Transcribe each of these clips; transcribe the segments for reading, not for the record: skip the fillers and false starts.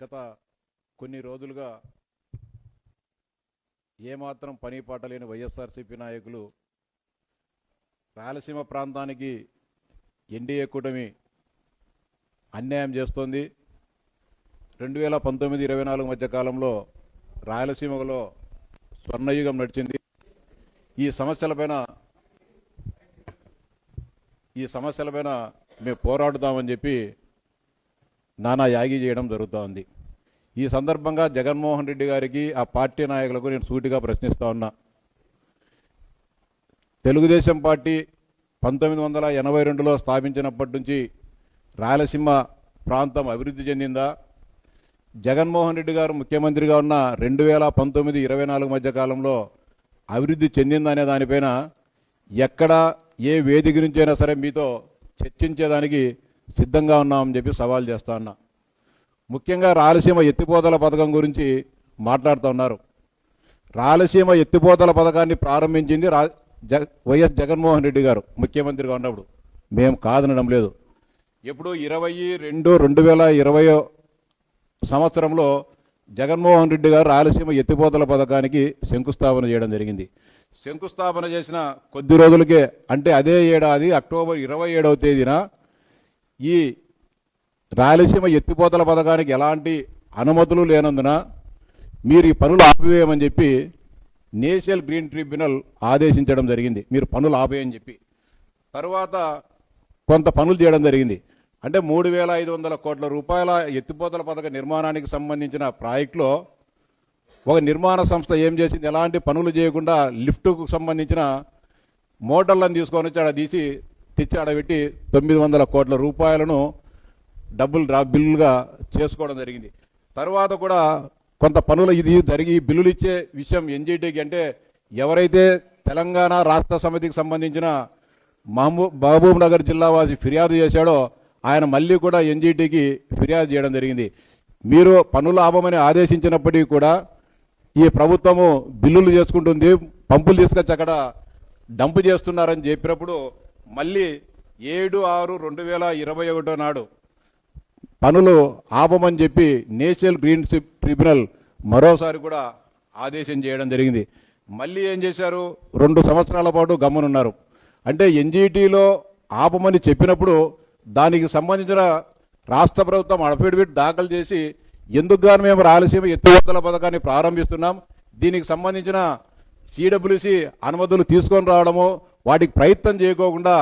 గత కొన్ని రోజులుగా ఏమాత్రం పని పాట లేని వైఎస్ఆర్సీపీ నాయకులు రాయలసీమ ప్రాంతానికి ఎన్డీఏ కూటమి అన్యాయం చేస్తోంది. 2019-24 మధ్య కాలంలో రాయలసీమలో స్వర్ణయుగం నడిచింది. ఈ సమస్యలపైన మేము పోరాడుతామని చెప్పి నానా యాగి చేయడం జరుగుతోంది. ఈ సందర్భంగా జగన్మోహన్ రెడ్డి గారికి ఆ పార్టీ నాయకులకు నేను సూటిగా ప్రశ్నిస్తా ఉన్నా. తెలుగుదేశం పార్టీ 1982లో స్థాపించినప్పటి నుంచి రాయలసీమ ప్రాంతం అభివృద్ధి చెందిందా? జగన్మోహన్ రెడ్డి గారు ముఖ్యమంత్రిగా ఉన్న 2019-24 మధ్య కాలంలో అభివృద్ధి చెందిందా అనే దానిపైన ఎక్కడ ఏ వేదిక నుంచైనా సరే మీతో చర్చించేదానికి సిద్ధంగా ఉన్నామని చెప్పి సవాల్ చేస్తా ఉన్నా. ముఖ్యంగా రాయలసీమ ఎత్తిపోతల పథకం గురించి మాట్లాడుతూ ఉన్నారు. రాయలసీమ ఎత్తిపోతల పథకాన్ని ప్రారంభించింది వైఎస్ జగన్మోహన్ రెడ్డి గారు ముఖ్యమంత్రిగా ఉన్నప్పుడు. మేము కాదనడం లేదు. ఎప్పుడు 22/2/2020 సంవత్సరంలో జగన్మోహన్ రెడ్డి గారు రాయలసీమ ఎత్తిపోతల పథకానికి శంకుస్థాపన చేయడం జరిగింది. శంకుస్థాపన చేసిన కొద్ది రోజులకే, అంటే అదే ఏడాది అక్టోబర్ 27వ తేదీన ఈ రాయలసీమ ఎత్తిపోతల పథకానికి ఎలాంటి అనుమతులు లేనందున మీరు ఈ పనులు ఆపివేయమని చెప్పి నేషనల్ గ్రీన్ ట్రిబ్యునల్ ఆదేశించడం జరిగింది. మీరు పనులు ఆపేయని చెప్పి. తర్వాత కొంత పనులు చేయడం జరిగింది. అంటే 3,500 కోట్ల రూపాయల ఎత్తిపోతల పథక నిర్మాణానికి సంబంధించిన ప్రాజెక్టులో ఒక నిర్మాణ సంస్థ ఏం చేసింది, ఎలాంటి పనులు చేయకుండా లిఫ్టుకు సంబంధించిన మోటార్లను తీసుకొని వచ్చి ఆడ తెచ్చి ఆడబెట్టి 900 కోట్ల రూపాయలను బిల్లుగా చేసుకోవడం జరిగింది. తర్వాత కూడా కొంత పనులు జరిగి బిల్లులు ఇచ్చే విషయం ఎన్జీటీకి, అంటే ఎవరైతే తెలంగాణ రాష్ట్ర సమితికి సంబంధించిన మహబూబ్ నగర్ జిల్లావాసి ఫిర్యాదు చేశాడో ఆయన మళ్ళీ కూడా ఎన్జీటీకి ఫిర్యాదు చేయడం జరిగింది. మీరు పనులు ఆపమని ఆదేశించినప్పటికీ కూడా ఈ ప్రభుత్వము బిల్లులు చేసుకుంటుంది, పంపులు తీసుకొచ్చి అక్కడ డంపు చేస్తున్నారని చెప్పినప్పుడు మళ్ళీ 7/6/2021 నాడు పనులు ఆపమని చెప్పి నేషనల్ గ్రీన్ ట్రిబ్యునల్ మరోసారి కూడా ఆదేశం చేయడం జరిగింది. మళ్ళీ ఏం చేశారు, 2 సంవత్సరాల పాటు గమ్మునున్నారు. అంటే ఎన్జీటీలో ఆపమని చెప్పినప్పుడు దానికి సంబంధించిన రాష్ట్ర ప్రభుత్వం అఫిడవిట్ దాఖలు చేసి ఎందుకుగాను మేము రాయలసీమ ఎత్తిపోతల పథకాన్ని ప్రారంభిస్తున్నాం, దీనికి సంబంధించిన సిడబ్ల్యూసి అనుమతులు తీసుకొని రావడము, వాటికి ప్రయత్నం చేయకోకుండా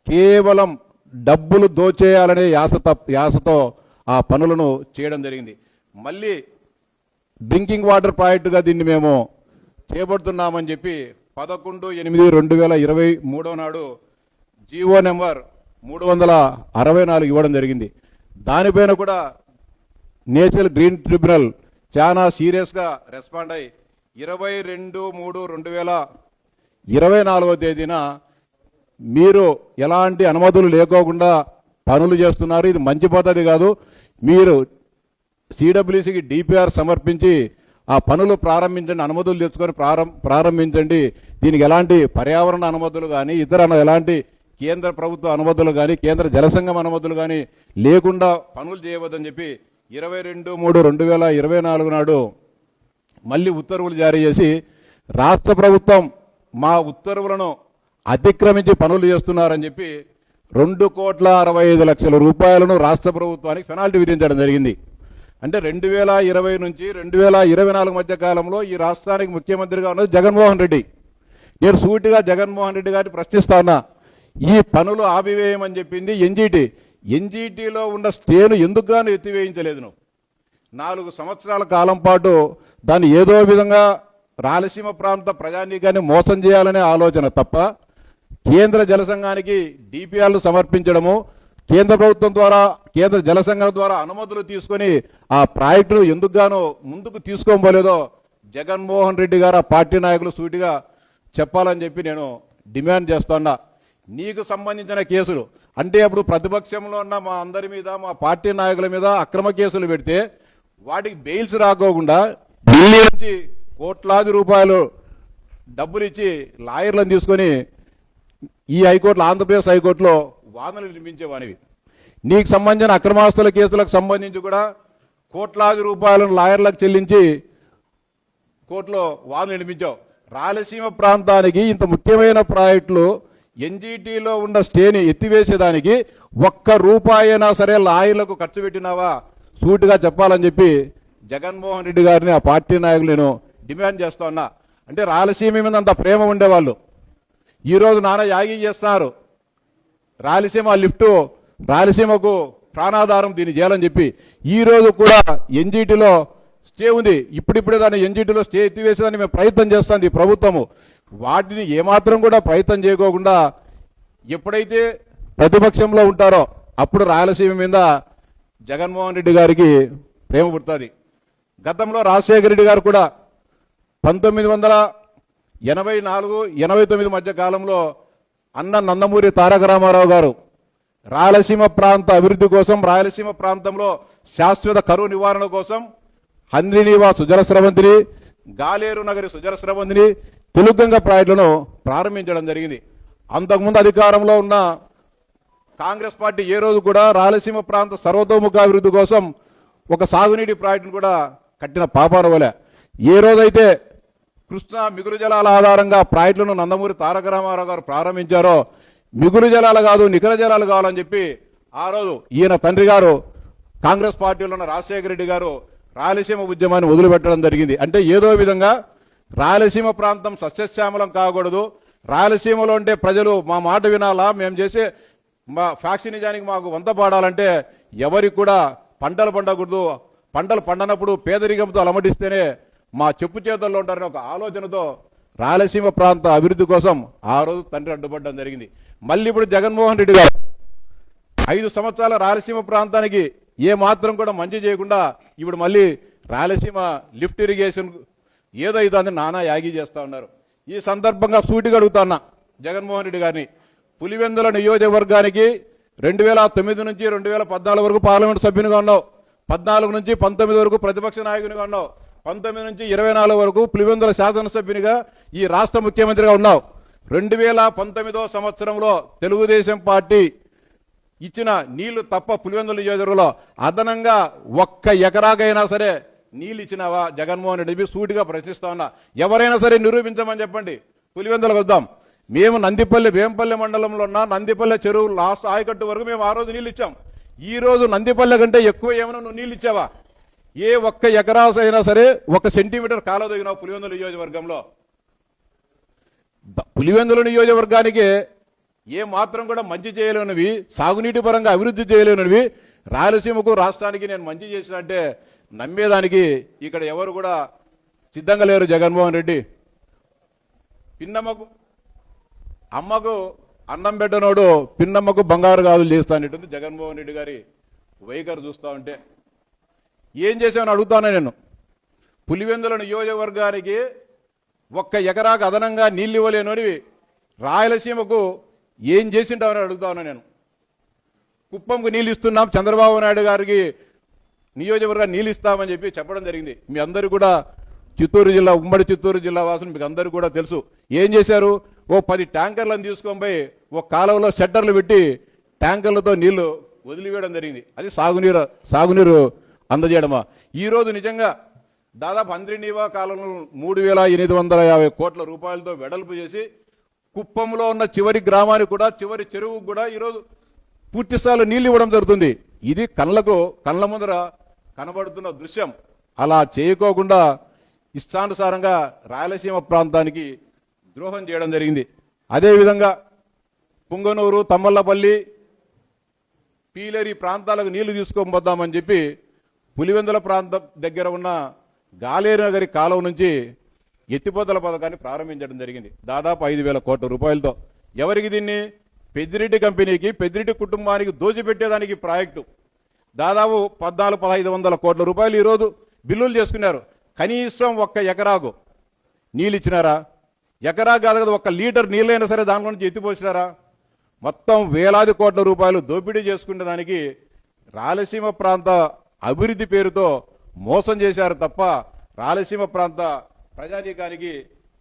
కేవలం డబ్బులు దోచేయాలనే యాసతో ఆ పనులను చేయడం జరిగింది. మళ్ళీ డ్రింకింగ్ వాటర్ ప్రాజెక్టుగా దీన్ని మేము చేపడుతున్నామని చెప్పి 11/8/2023 నాడు జీవో నెంబర్ 364 ఇవ్వడం జరిగింది. దానిపైన కూడా నేషనల్ గ్రీన్ ట్రిబ్యునల్ చాలా సీరియస్గా రెస్పాండ్ అయ్యి 22/3/2024 తేదీన మీరు ఎలాంటి అనుమతులు లేకోకుండా పనులు చేస్తున్నారు, ఇది మంచి పద్ధతి కాదు, మీరు సిడబ్ల్యూసికి డిపిఆర్ సమర్పించి ఆ పనులు ప్రారంభించండి, అనుమతులు తెచ్చుకొని ప్రారంభించండి, దీనికి ఎలాంటి పర్యావరణ అనుమతులు కానీ ఇతర ఎలాంటి కేంద్ర ప్రభుత్వ అనుమతులు కానీ కేంద్ర జలసంఘం అనుమతులు కానీ లేకుండా పనులు చేయవద్దని చెప్పి 22/3/2024 నాడు మళ్ళీ ఉత్తర్వులు జారీ చేసి రాష్ట్ర ప్రభుత్వం మా ఉత్తర్వులను అతిక్రమించి పనులు చేస్తున్నారని చెప్పి 2,65,00,000 రూపాయలను రాష్ట్ర ప్రభుత్వానికి పెనాల్టీ విధించడం జరిగింది. అంటే 2020 నుంచి 2024 మధ్య కాలంలో ఈ రాష్ట్రానికి ముఖ్యమంత్రిగా ఉన్నది జగన్మోహన్ రెడ్డి. నేను సూటిగా జగన్మోహన్ రెడ్డి గారిని ప్రశ్నిస్తా ఉన్నా, ఈ పనులు ఆపివేయమని చెప్పింది ఎన్జీటీలో ఉన్న స్టేను ఎందుకుగాను ఎత్తివేయించలేదు నువ్వు? 4 సంవత్సరాల కాలం పాటు దాన్ని ఏదో విధంగా రాయలసీమ ప్రాంత ప్రజానీకాన్ని మోసం చేయాలనే ఆలోచన తప్ప కేంద్ర జలసంఘానికి డిపిఆర్లు సమర్పించడము, కేంద్ర ప్రభుత్వం ద్వారా కేంద్ర జలసంఘం ద్వారా అనుమతులు తీసుకొని ఆ ప్రాజెక్టును ఎందుకుగానో ముందుకు తీసుకోబోలేదో జగన్మోహన్ రెడ్డి గారు ఆ పార్టీ నాయకులు సూటిగా చెప్పాలని చెప్పి నేను డిమాండ్ చేస్తున్నా. నీకు సంబంధించిన కేసులు అంటే అప్పుడు ప్రతిపక్షంలో ఉన్న మా అందరి మీద మా పార్టీ నాయకుల మీద అక్రమ కేసులు పెడితే వాటికి బెయిల్స్ రాకోకుండా ఢిల్లీ నుంచి కోట్లాది రూపాయలు డబ్బులు ఇచ్చి లాయర్లను తీసుకొని ఈ హైకోర్టులో ఆంధ్రప్రదేశ్ హైకోర్టులో వాదనలు నిర్మించేవానివి. నీకు సంబంధించిన అక్రమాస్తుల కేసులకు సంబంధించి కూడా కోట్లాది రూపాయలను లాయర్లకు చెల్లించి కోర్టులో వాదన వినిపించావు. రాయలసీమ ప్రాంతానికి ఇంత ముఖ్యమైన ప్రాజెక్టులు ఎన్జీటీలో ఉన్న స్టేని ఎత్తివేసేదానికి ఒక్క రూపాయి అయినా సరే లాయర్లకు ఖర్చు పెట్టినావా సూటిగా చెప్పాలని చెప్పి జగన్మోహన్ రెడ్డి గారిని ఆ పార్టీ నాయకులు నేను డిమాండ్ చేస్తా ఉన్నా. అంటే రాయలసీమ మీద అంత ప్రేమ ఉండేవాళ్ళు ఈరోజు నాన్న యాగి చేస్తున్నారు. రాయలసీమ లిఫ్ట్ రాయలసీమకు ప్రాణాధారం దీన్ని చేయాలని చెప్పి ఈరోజు కూడా ఎన్జీటీలో స్టే ఉంది. ఇప్పుడిప్పుడే దాన్ని ఎన్జీటీలో స్టే ఎత్తివేసేదాన్ని మేము ప్రయత్నం చేస్తాం ఈ ప్రభుత్వము. వాటిని ఏమాత్రం కూడా ప్రయత్నం చేయకోకుండా ఎప్పుడైతే ప్రతిపక్షంలో ఉంటారో అప్పుడు రాయలసీమ మీద జగన్మోహన్ రెడ్డి గారికి ప్రేమ పుడుతుంది. గతంలో రాజశేఖర రెడ్డి గారు కూడా 1984-89 మధ్య కాలంలో అన్న నందమూరి తారక రామారావు గారు రాయలసీమ ప్రాంత అభివృద్ధి కోసం, రాయలసీమ ప్రాంతంలో శాశ్వత కరువు నివారణ కోసం హంద్రీనీవా సుజల స్రవంతిని, గాలేరు నగరి సుజల స్రవంతిని, తెలుగంగ ప్రాజెక్టులను ప్రారంభించడం జరిగింది. అంతకుముందు అధికారంలో ఉన్న కాంగ్రెస్ పార్టీ ఏ రోజు కూడా రాయలసీమ ప్రాంత సర్వతోముఖ అభివృద్ధి కోసం ఒక సాగునీటి ప్రాజెక్టును కూడా కట్టిన పాపాన వలె. ఏ రోజైతే కృష్ణా మిగులు జలాల ఆధారంగా ప్రాజెక్టులను నందమూరి తారక రామారావు గారు ప్రారంభించారో మిగులు జలాలు కాదు నికర జలాలు కావాలని చెప్పి ఆ రోజు ఈయన తండ్రి గారు కాంగ్రెస్ పార్టీలో ఉన్న రాజశేఖర రెడ్డి గారు రాయలసీమ ఉద్యమాన్ని వదిలిపెట్టడం జరిగింది. అంటే ఏదో విధంగా రాయలసీమ ప్రాంతం సస్యశ్యామలం కాకూడదు, రాయలసీమలో ఉండే ప్రజలు మా మాట వినాలా, మేము చేసే మా ఫ్యాక్సినిజానికి మాకు వంత పాడాలంటే ఎవరికి కూడా పంటలు పండకూడదు, పంటలు పండనప్పుడు పేదరికంతో అలమటిస్తేనే మా చెప్పు చేతుల్లో ఉంటారని ఒక ఆలోచనతో రాయలసీమ ప్రాంత అభివృద్ధి కోసం ఆ రోజు తండ్రి అడ్డుపడడం జరిగింది. మళ్ళీ ఇప్పుడు జగన్మోహన్ రెడ్డి గారు 5 సంవత్సరాల రాయలసీమ ప్రాంతానికి ఏ మాత్రం కూడా మంచి చేయకుండా ఇప్పుడు మళ్ళీ రాయలసీమ లిఫ్ట్ ఇరిగేషన్ ఏదో ఇదని నానా యాగి చేస్తా ఉన్నారు. ఈ సందర్భంగా సూటిగా అడుగుతున్నా జగన్మోహన్ రెడ్డి గారిని, పులివెందుల నియోజకవర్గానికి 2009 నుంచి 2014 వరకు పార్లమెంట్ సభ్యునిగా ఉన్నావు, 14 నుంచి 19 వరకు ప్రతిపక్ష నాయకునిగా ఉన్నావు, 19 నుంచి 24 వరకు పులివెందుల శాసనసభ్యునిగా ఈ రాష్ట్ర ముఖ్యమంత్రిగా ఉన్నావు. 2019 సంవత్సరంలో తెలుగుదేశం పార్టీ ఇచ్చిన నీళ్లు తప్ప పులివెందుల నియోజకవర్గంలో అదనంగా ఒక్క ఎకరాకైనా సరే నీళ్ళు ఇచ్చినావా జగన్మోహన్ రెడ్డి? సూటిగా ప్రశ్నిస్తా ఉన్నా. ఎవరైనా సరే నిరూపించమని చెప్పండి, పులివెందులకు వద్దాం. మేము నందిపల్లి వేంపల్లి మండలంలో ఉన్న నందిపల్లె చెరువు లాస్ట్ ఆయకట్టు వరకు మేము ఆ రోజు నీళ్ళు ఇచ్చాం. ఈ రోజు నందిపల్లె కంటే ఎక్కువ ఏమైనా నువ్వు నీళ్ళు ఇచ్చావా? ఏ ఒక్క ఎకరాస్ అయినా సరే 1 సెంటీమీటర్ కాలువ తగినావు పులివెందుల నియోజకవర్గంలో? పులివెందుల నియోజకవర్గానికి ఏ మాత్రం కూడా మంచి చేయలేనివి, సాగునీటి పరంగా అభివృద్ధి చేయలేనివి రాయలసీమకు రాష్ట్రానికి నేను మంచి చేసినట్టే నమ్మేదానికి ఇక్కడ ఎవరు కూడా సిద్ధంగా లేరు. జగన్మోహన్ రెడ్డి పిన్నమ్మకు అమ్మకు అన్నం పెట్టనోడు పిన్నమ్మకు బంగారు గాజులు చేస్తానట్టుంది జగన్మోహన్ రెడ్డి గారి వైఖరి చూస్తా ఉంటే. ఏం చేసామని అడుగుతాను నేను. పులివెందుల నియోజకవర్గానికి 1 ఎకరాకు అదనంగా నీళ్ళు ఇవ్వలేనోడివి రాయలసీమకు ఏం చేసింటావని అడుగుతాను నేను. కుప్పంకు నీళ్ళు ఇస్తున్నాం, చంద్రబాబు నాయుడు గారికి నియోజకవర్గాన్ని నీళ్ళు ఇస్తామని చెప్పి చెప్పడం జరిగింది. మీ అందరూ కూడా చిత్తూరు జిల్లా, ఉమ్మడి చిత్తూరు జిల్లా వాసులు మీకు అందరూ కూడా తెలుసు. ఏం చేశారు? 10 ట్యాంకర్లను తీసుకొని పోయి ఒక కాలువలో షట్టర్లు పెట్టి ట్యాంకర్లతో నీళ్లు వదిలివేయడం జరిగింది. అది సాగునీరు అందజేయడమా? ఈరోజు నిజంగా దాదాపు హంద్రీనీవా కాలంలో 3,850 కోట్ల రూపాయలతో వెడల్పు చేసి కుప్పంలో ఉన్న చివరి గ్రామానికి కూడా, చివరి చెరువుకు కూడా ఈరోజు పూర్తి స్థాయిలో నీళ్లు ఇవ్వడం జరుగుతుంది. ఇది కళ్ళ ముందర కనబడుతున్న దృశ్యం. అలా చేయకోకుండా ఇష్టానుసారంగా రాయలసీమ ప్రాంతానికి ద్రోహం చేయడం జరిగింది. అదేవిధంగా పుంగనూరు, తమ్మల్లపల్లి, పీలేరి ప్రాంతాలకు నీళ్లు తీసుకొని పోద్దామని చెప్పి పులివెందుల ప్రాంతం దగ్గర ఉన్న గాలేరు నగరి కాలువ నుంచి ఎత్తిపోతల పథకాన్ని ప్రారంభించడం జరిగింది దాదాపు 5,000 కోట్ల రూపాయలతో. ఎవరికి దీన్ని? పెద్దిరెడ్డి కంపెనీకి, పెద్దిరెడ్డి కుటుంబానికి దోచిపెట్టేదానికి ప్రాజెక్టు. దాదాపు 14,500 కోట్ల రూపాయలు ఈరోజు బిల్లులు చేసుకున్నారు. కనీసం 1 ఎకరాకు నీళ్ళు ఇచ్చినారా? ఎకరా కాదు కదా, 1 లీటర్ నీళ్ళైనా సరే దానిలో నుంచి ఎత్తిపోసినారా? మొత్తం వేలాది కోట్ల రూపాయలు దోపిడీ చేసుకునే దానికి రాయలసీమ ప్రాంత అభివృద్ధి పేరుతో మోసం చేశారు తప్ప రాయలసీమ ప్రాంత ప్రజానీకానికి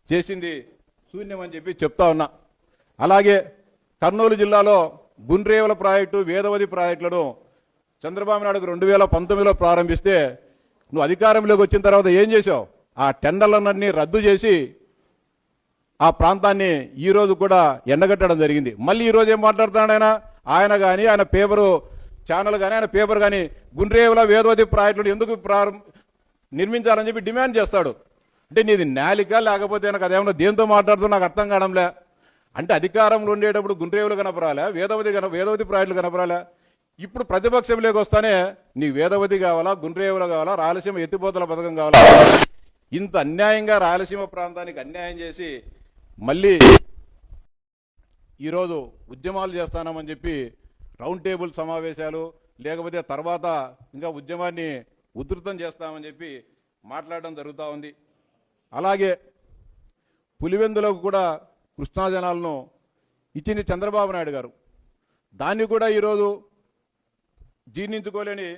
చేసింది శూన్యమని చెప్పి చెప్తా ఉన్నా. అలాగే కర్నూలు జిల్లాలో గుండ్రేవుల ప్రాజెక్టు, వేదవతి ప్రాజెక్టులను చంద్రబాబు నాయుడు 2019లో ప్రారంభిస్తే నువ్వు అధికారంలోకి వచ్చిన తర్వాత ఏం చేసావు? ఆ టెండర్లన్నీ రద్దు చేసి ఆ ప్రాంతాన్ని ఈరోజు కూడా ఎండగట్టడం జరిగింది. మళ్ళీ ఈరోజు ఏం మాట్లాడుతున్నాడు ఆయన కానీ ఆయన పేపరు ఛానల్ కానీ ఆయన పేపర్ కానీ గుండ్రేవుల వేదవతి ప్రాజెక్టులు ఎందుకు నిర్మించాలని చెప్పి డిమాండ్ చేస్తాడు. అంటే నీది నాలిక లేకపోతే నాకు అదేమన్నా దేంతో మాట్లాడుతూ నాకు అర్థం కావడంలే. అంటే అధికారంలో ఉండేటప్పుడు గుండ్రేవులు కనపరాలే, వేదవతి ప్రాజెక్టులు కనపరాలే. ఇప్పుడు ప్రతిపక్షంలోకి వస్తానే నీ వేదవతి కావాలా, గుండ్రేవులు కావాలా, రాయలసీమ ఎత్తిపోతల పథకం కావాలా? ఇంత అన్యాయంగా రాయలసీమ ప్రాంతానికి అన్యాయం చేసి మళ్ళీ ఈరోజు ఉద్యమాలు చేస్తానమని చెప్పి రౌండ్ టేబుల్ సమావేశాలు లేకపోతే తర్వాత ఇంకా ఉద్యమాన్ని ఉధృతం చేస్తామని చెప్పి మాట్లాడడం జరుగుతూ ఉంది. అలాగే పులివెందులకు కూడా కృష్ణా జలాలను ఇచ్చింది చంద్రబాబు నాయుడు గారు. దాన్ని కూడా ఈరోజు జీర్ణించుకోలేని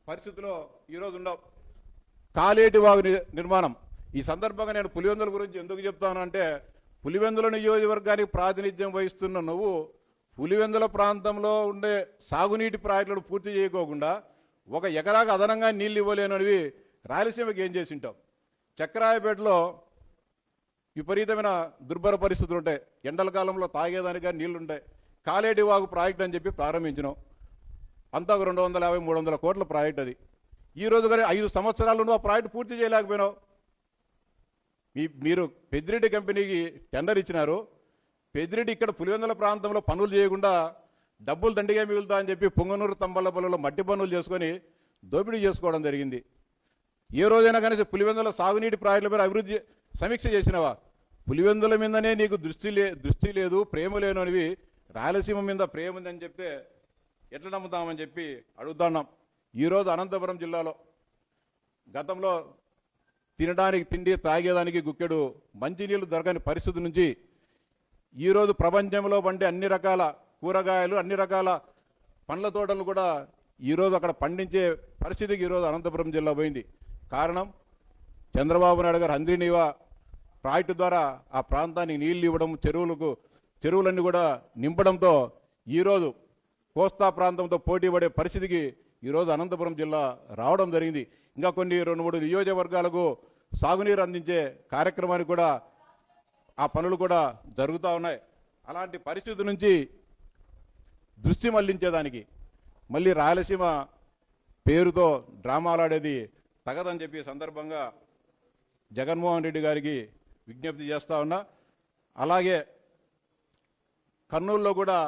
పరిస్థితిలో ఈరోజు ఉండవు. కాలేటి వాగు నిర్మాణం. ఈ సందర్భంగా నేను పులివెందుల గురించి ఎందుకు చెప్తాను అంటే, పులివెందుల నియోజకవర్గానికి ప్రాతినిధ్యం వహిస్తున్న నువ్వు పులివెందుల ప్రాంతంలో ఉండే సాగునీటి ప్రాజెక్టులను పూర్తి చేయకోకుండా ఒక ఎకరాకు అదనంగా నీళ్ళు ఇవ్వలేనివి రాయలసీమకి ఏం చేసి ఉంటావు? చక్రాయపేటలో విపరీతమైన దుర్భర పరిస్థితులు ఉంటాయి. ఎండల కాలంలో తాగేదానిగా నీళ్లుంటాయి. కాలేటి వాగు ప్రాజెక్ట్ అని చెప్పి ప్రారంభించినాం. అంతా 250-300 కోట్ల ప్రాజెక్ట్ అది. ఈరోజు కానీ 5 సంవత్సరాలు నువ్వు ఆ ప్రాజెక్ట్ పూర్తి చేయలేకపోయినావు. మీరు పెద్దిరెడ్డి కంపెనీకి టెండర్ ఇచ్చినారు. పెద్దిరెడ్డి ఇక్కడ పులివెందుల ప్రాంతంలో పనులు చేయకుండా డబ్బులు దండిగా మిగులుతా అని చెప్పి పొంగనూరు తంబళ్ళపల్లిలో మట్టి పనులు చేసుకొని దోపిడీ చేసుకోవడం జరిగింది. ఏ రోజైనా కానీ పులివెందుల సాగునీటి ప్రాజెక్టుల మీద అభివృద్ధి సమీక్ష చేసినవా? పులివెందుల మీదనే నీకు దృష్టి లేదు, ప్రేమ లేనివి రాయలసీమ మీద ప్రేమ ఉందని చెప్తే ఎట్లా నమ్ముతామని చెప్పి అడుగుతున్నాం. ఈరోజు అనంతపురం జిల్లాలో గతంలో తినడానికి తిండి, తాగేదానికి గుక్కెడు మంచినీళ్ళు దొరకని పరిస్థితి నుంచి ఈరోజు ప్రపంచంలో పండే అన్ని రకాల కూరగాయలు, అన్ని రకాల పండ్ల తోటలు కూడా ఈరోజు అక్కడ పండించే పరిస్థితికి ఈరోజు అనంతపురం జిల్లా పోయింది. కారణం చంద్రబాబు నాయుడు గారు హంద్రీనీవా ప్రాజెక్టు ద్వారా ఆ ప్రాంతానికి నీళ్లు ఇవ్వడం, చెరువులన్నీ కూడా నింపడంతో ఈరోజు కోస్తా ప్రాంతంతో పోటీ పడే పరిస్థితికి ఈరోజు అనంతపురం జిల్లా రావడం జరిగింది. ఇంకా కొన్ని 2-3 నియోజకవర్గాలకు సాగునీరు అందించే కార్యక్రమానికి కూడా ఆ పనులు కూడా జరుగుతూ ఉన్నాయి. అలాంటి పరిస్థితి నుంచి దృష్టి మళ్లించేదానికి మళ్ళీ రాయలసీమ పేరుతో డ్రామాలాడేది తగదని చెప్పి సందర్భంగా జగన్మోహన్ రెడ్డి గారికి విజ్ఞప్తి చేస్తా ఉన్నా. అలాగే కర్నూలులో కూడా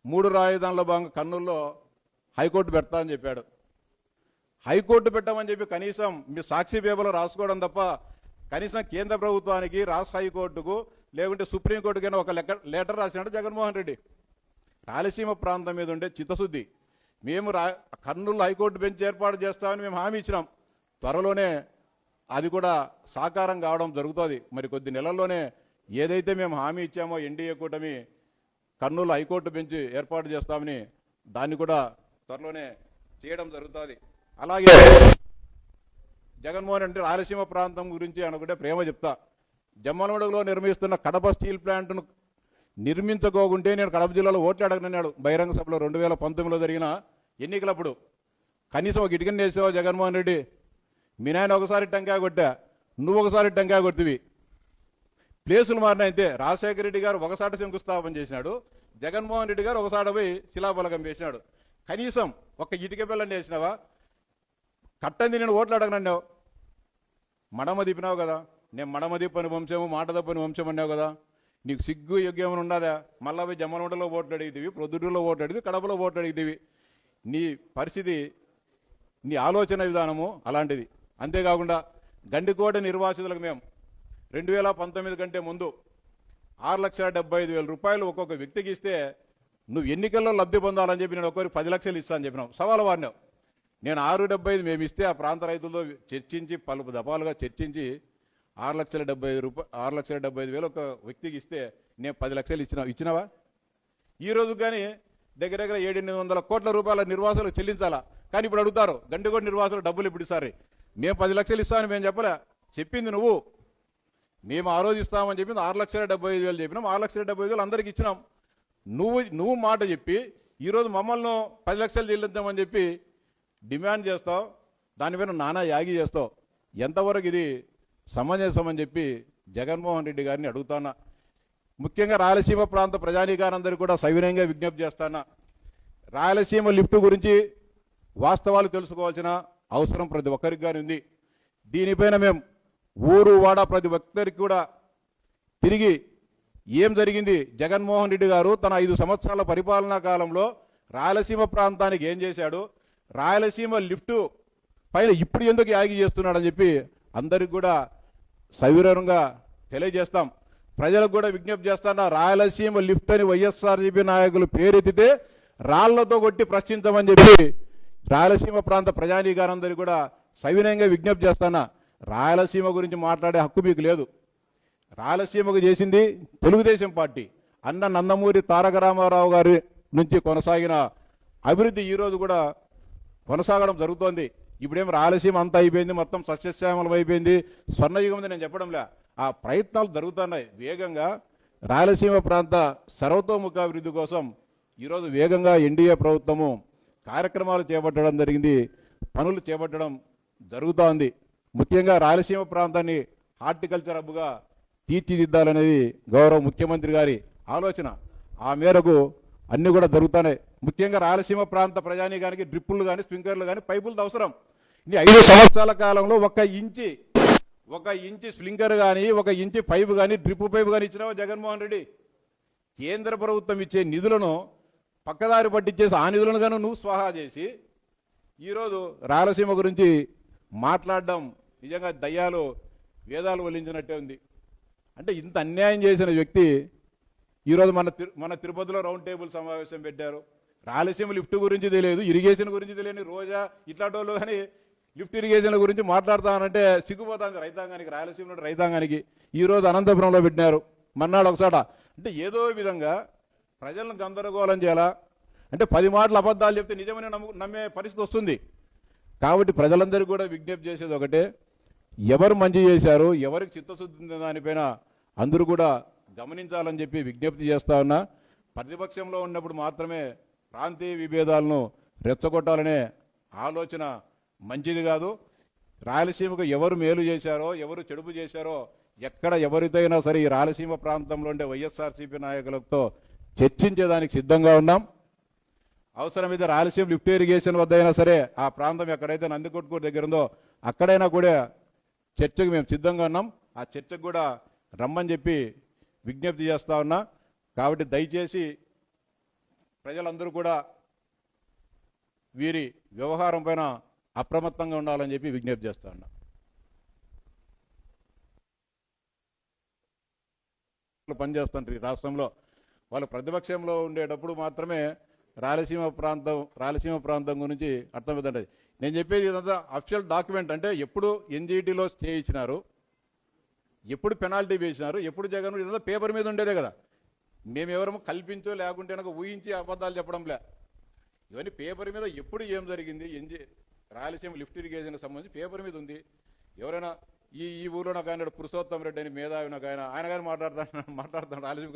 3 రాజధానుల భాగంగా కర్నూలులో హైకోర్టు పెడతా అని చెప్పాడు. హైకోర్టు పెట్టమని చెప్పి కనీసం మీ సాక్షి పేపర్లో రాసుకోవడం తప్ప కనీసం కేంద్ర ప్రభుత్వానికి, రాష్ట్ర హైకోర్టుకు లేకుంటే సుప్రీంకోర్టుకైనా ఒక లెటర్ రాసినాడు జగన్మోహన్ రెడ్డి. రాయలసీమ ప్రాంతం మీద ఉండే చిత్తశుద్ధి. మేము కర్నూలు హైకోర్టు బెంచ్ ఏర్పాటు చేస్తామని మేము హామీ ఇచ్చినాం. త్వరలోనే అది కూడా సాకారం కావడం జరుగుతుంది. మరి కొద్ది నెలల్లోనే ఏదైతే మేము హామీ ఇచ్చామో ఎన్డీఏ కూటమి కర్నూలు హైకోర్టు బెంచ్ ఏర్పాటు చేస్తామని దాన్ని కూడా త్వరలోనే చేయడం జరుగుతుంది. అలాగే జగన్మోహన్ రెడ్డి రాయలసీమ ప్రాంతం గురించి అనుకుంటే ప్రేమ చెప్తా. జమ్మలమడుగులో నిర్మిస్తున్న కడప స్టీల్ ప్లాంట్ను నిర్మించుకోకుంటే నేను కడప జిల్లాలో ఓట్లు అడగనన్నాడు బహిరంగ సభలో 2019లో జరిగిన ఎన్నికలప్పుడు. కనీసం ఒక ఇటుకని వేసావు జగన్మోహన్ రెడ్డి. మీ నాయన ఒకసారి టెంకాయ కొట్టా, నువ్వు ఒకసారి టెంకాయ కొడుతువి. ప్లేసులు మారినైతే రాజశేఖర రెడ్డి గారు ఒకసారి శంకుస్థాపన చేసినాడు, జగన్మోహన్ రెడ్డి గారు ఒకసారి పోయి శిలాఫలకం వేసినాడు. కనీసం ఒక ఇటుక పిల్లని వేసినావా? కట్టంది నేను ఓట్లు అడగనన్నావు, మడమ దిపినావు కదా. నేను మడమ దిప్పని వంశము, మాట తప్పని వంశం అన్నావు కదా. నీకు సిగ్గు యోగ్యం ఉండదా? మళ్ళా పోయి జమ్మలమూడలో ఓట్లు అడిగితేవి, ప్రొద్దుటూరులో ఓట్లు అడిగి, కడపలో ఓట్లు అడిగితేవి. నీ పరిస్థితి, నీ ఆలోచన విధానము అలాంటిది. అంతేకాకుండా గండికోట నిర్వాసితులకు మేము 2019 కంటే ముందు 6,75,000 రూపాయలు ఒక్కొక్క వ్యక్తికి ఇస్తే నువ్వు ఎన్నికల్లో లబ్ధి పొందాలని చెప్పి నేను ఒక్కొక్కరికి 10 లక్షలు ఇస్తాను చెప్పినావు. సవాలు వాడినావు. నేను 6,75,000 మేము ఇస్తే ఆ ప్రాంత రైతులతో చర్చించి పలు దఫాలుగా చర్చించి 6,75,000 ఒక వ్యక్తికి ఇస్తే నేను 10 లక్షలు ఇచ్చినావా? ఈ రోజు కానీ దగ్గర 700-800 కోట్ల రూపాయల నిర్వాసులకు చెల్లించాలా. కానీ ఇప్పుడు అడుగుతారు గండికోట నిర్వాసులు డబ్బులు ఇప్పుడు ఇస్తారు. మేము 10 లక్షలు ఇస్తామని మేము చెప్పలే, చెప్పింది నువ్వు. మేము ఆ రోజు ఇస్తామని చెప్పింది 6,75,000 చెప్పినాం. 6,75,000 అందరికి ఇచ్చినాం. నువ్వు మాట చెప్పి ఈరోజు మమ్మల్ని 10 లక్షలు చెల్లిద్దామని చెప్పి డిమాండ్ చేస్తావు, దాని మీద నానా యాగి చేస్తావు. ఎంతవరకు ఇది సమంజసం అని చెప్పి జగన్మోహన్ రెడ్డి గారిని అడుగుతానా. ముఖ్యంగా రాయలసీమ ప్రాంత ప్రజానీకారందరికీ కూడా సవినయంగా విజ్ఞప్తి చేస్తానా. రాయలసీమ లిఫ్ట్ గురించి వాస్తవాలు తెలుసుకోవాల్సిన అవసరం ప్రతి ఒక్కరికి కానీ ఉంది. దీనిపైన మేము ఊరు వాడ ప్రతి ఒక్కరికి కూడా తిరిగి ఏం జరిగింది, జగన్మోహన్ రెడ్డి గారు తన 5 సంవత్సరాల పరిపాలనా కాలంలో రాయలసీమ ప్రాంతానికి ఏం చేశాడు, రాయలసీమ లిఫ్ట్ పైన ఇప్పుడు ఎందుకు యాగి చేస్తున్నాడని చెప్పి అందరికి కూడా సవివరంగా తెలియజేస్తాం. ప్రజలకు కూడా విజ్ఞప్తి చేస్తానా, రాయలసీమ లిఫ్ట్ అని వైఎస్ఆర్సీపీ నాయకులు పేరెత్తితే రాళ్లతో కొట్టి ప్రశ్నించమని చెప్పి రాయలసీమ ప్రాంత ప్రజానీకారందరికీ కూడా సవినయంగా విజ్ఞప్తి చేస్తానా. రాయలసీమ గురించి మాట్లాడే హక్కు మీకు లేదు. రాయలసీమకు చేసింది తెలుగుదేశం పార్టీ, అన్న నందమూరి తారక రామారావు గారి నుంచి కొనసాగిన అభివృద్ధి ఈరోజు కూడా కొనసాగడం జరుగుతోంది. ఇప్పుడేం రాయలసీమ అంతా అయిపోయింది, మొత్తం సస్యశ్యామలం అయిపోయింది, స్వర్ణయుగం నేను చెప్పడంలే. ఆ ప్రయత్నాలు జరుగుతున్నాయి వేగంగా. రాయలసీమ ప్రాంత సర్వతోముఖాభివృద్ధి కోసం ఈరోజు వేగంగా ఎన్డీఏ ప్రభుత్వము కార్యక్రమాలు చేపట్టడం జరిగింది, పనులు చేపట్టడం జరుగుతోంది. ముఖ్యంగా రాయలసీమ ప్రాంతాన్ని హార్టికల్చర్ హబ్గా తీర్చిదిద్దాలనేది గౌరవ ముఖ్యమంత్రి గారి ఆలోచన. ఆ మేరకు అన్నీ కూడా జరుగుతున్నాయి. ముఖ్యంగా రాయలసీమ ప్రాంత ప్రజానీకానికి డ్రిప్పులు కానీ స్ప్రింక్లర్లు కానీ పైపులు అవసరం. ఈ 5 సంవత్సరాల కాలంలో 1 ఇంచి స్ప్రింక్లర్ కానీ 1 ఇంచి పైపు కానీ డ్రిప్ పైపు కానీ ఇచ్చినావా జగన్మోహన్ రెడ్డి? కేంద్ర ప్రభుత్వం ఇచ్చే నిధులను పక్కదారి పట్టించేసి ఆ నిధులను కానీ నువ్వు స్వాహా చేసి ఈరోజు రాయలసీమ గురించి మాట్లాడడం నిజంగా దయ్యాలు వేదాలు వల్లించినట్టే ఉంది. అంటే ఇంత అన్యాయం చేసిన వ్యక్తి ఈరోజు మన తిరుపతిలో రౌండ్ టేబుల్ సమావేశం పెట్టారు. రాయలసీమ లిఫ్ట్ గురించి తెలియదు, ఇరిగేషన్ గురించి తెలియని రోజా ఇట్లాంటి వాళ్ళు కానీ లిఫ్ట్ ఇరిగేషన్ల గురించి మాట్లాడతానంటే సిగ్గుపోతుంది రైతాంగానికి, రాయలసీమ రైతాంగానికి. ఈరోజు అనంతపురంలో పెట్టినారు, మన్నాడు ఒకసాట. అంటే ఏదో విధంగా ప్రజలను గందరగోళం చేయాలా అంటే 10 మాటలు అబద్ధాలు చెప్తే నిజమని నమ్మే పరిస్థితి వస్తుంది. కాబట్టి ప్రజలందరికీ కూడా విజ్ఞప్తి చేసేది ఒకటే, ఎవరు మంచి చేశారు, ఎవరికి చిత్తశుద్ధి ఉంది దానిపైన అందరూ కూడా గమనించాలని చెప్పి విజ్ఞప్తి చేస్తా ఉన్నా. ప్రతిపక్షంలో ఉన్నప్పుడు మాత్రమే ప్రాంతీయ విభేదాలను రెచ్చగొట్టాలనే ఆలోచన మంచిది కాదు. రాయలసీమకు ఎవరు మేలు చేశారో ఎవరు చెడుపు చేశారో ఎక్కడ ఎవరితో అయినా సరే ఈ రాయలసీమ ప్రాంతంలో ఉండే వైఎస్ఆర్సీపీ నాయకులతో చర్చించేదానికి సిద్ధంగా ఉన్నాం. అవసరమైతే రాయలసీమ లిఫ్ట్ ఇరిగేషన్ వద్ద అయినా సరే ఆ ప్రాంతం ఎక్కడైతే నందికొట్కూరు దగ్గర ఉందో అక్కడైనా కూడా చర్చకు మేము సిద్ధంగా ఉన్నాం. ఆ చర్చకు కూడా రమ్మని చెప్పి విజ్ఞప్తి చేస్తా ఉన్నా. కాబట్టి దయచేసి ప్రజలందరూ కూడా వీరి వ్యవహారం పైన అప్రమత్తంగా ఉండాలని చెప్పి విజ్ఞప్తి చేస్తా ఉన్నా. పనిచేస్తుంటారు ఈ రాష్ట్రంలో. వాళ్ళు ప్రతిపక్షంలో ఉండేటప్పుడు మాత్రమే రాయలసీమ ప్రాంతం గురించి అర్థమవుతుంటుంది. నేను చెప్పేది ఇదంతా అఫిషియల్ డాక్యుమెంట్. అంటే ఎప్పుడు ఎన్జీటీలో స్టే ఇచ్చినారు, ఎప్పుడు పెనాల్టీ వేసినారు, ఎప్పుడు జగన్, ఇదంతా పేపర్ మీద ఉండేదే కదా. మేమెవరము కల్పించో లేకుంటే కనుక ఊహించి అబద్ధాలు చెప్పడంలే. ఇవన్నీ పేపర్ మీద ఎప్పుడు ఏం జరిగింది, రాయలసీమ లిఫ్ట్ ఇరిగేషన్ సంబంధించి పేపర్ మీద ఉంది. ఎవరైనా ఈ ఊరిలో నాకు ఆయన పురుషోత్తం రెడ్డి అని మేధావి నాకు ఆయన కానీ మాట్లాడుతున్నాడు రాయలసీమ